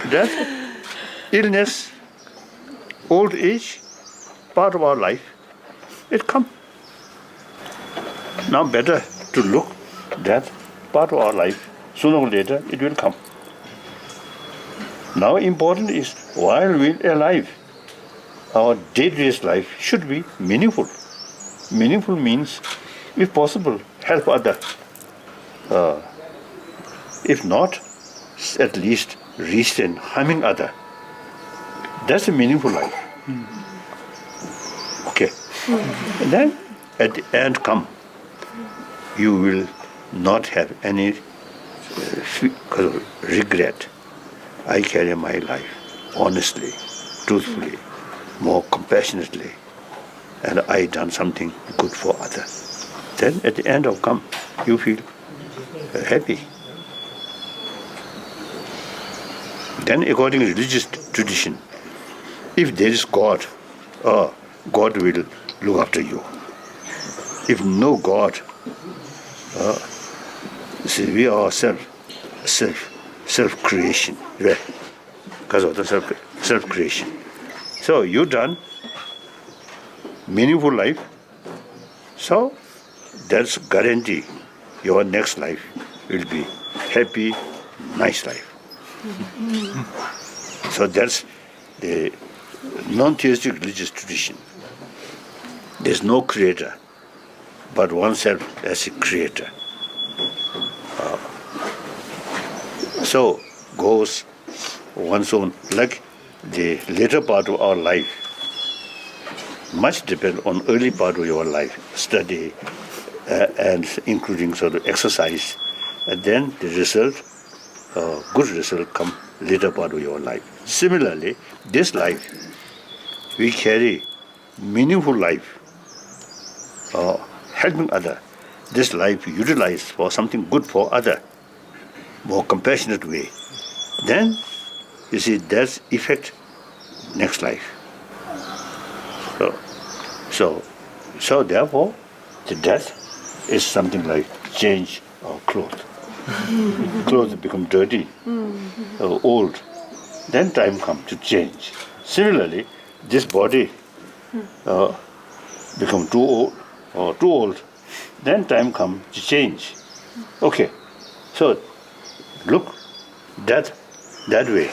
Death, illness, old age, part of our life, it comes. Now better to look death, part of our life, sooner or later it will come. Now important is while we're alive, our day-to-day life should be meaningful. Meaningful means, if possible, help others. If not, at least restrain harming others. That's a meaningful life. Okay. And then at the end come, you will not have any regret. I carry my life honestly, truthfully, more compassionately, and I done something good for others. Then at the end of come, you feel happy. Then according to religious tradition, if there is God, God will look after you. If no God, see, we are self-creation, right? Because of the self-creation. So you done meaningful life, so that's guarantee your next life will be happy, nice life. So that's the non-theistic religious tradition. There's no creator, but oneself as a creator. So goes one's own, like the later part of our life, much depends on early part of your life, study, and including sort of exercise, and then the result, good result come later part of your life. Similarly, this life, we carry meaningful life, helping other. This life utilized for something good for other, more compassionate way. Then, you see, that's effect next life. So therefore, the death is something like change of clothes. Clothes become dirty, old. Then time comes to change. Similarly, this body become too old or too old. Then time comes to change. Okay, so look death that way.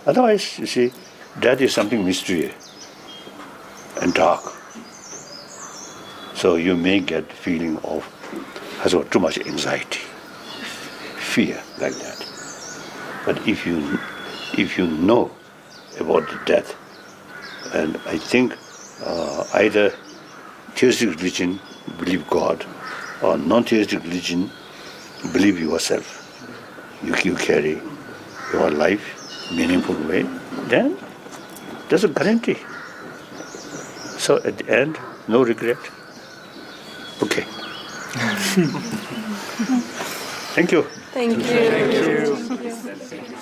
Otherwise, you see, death is something mystery and dark. So you may get the feeling of too much anxiety, fear like that. But if you know about the death, and I think either theistic religion believe God, or non-theistic religion believe yourself. You carry your life meaningful way, then there's a guarantee. So at the end, no regret. Okay. Thank you. Thank you. Thank you.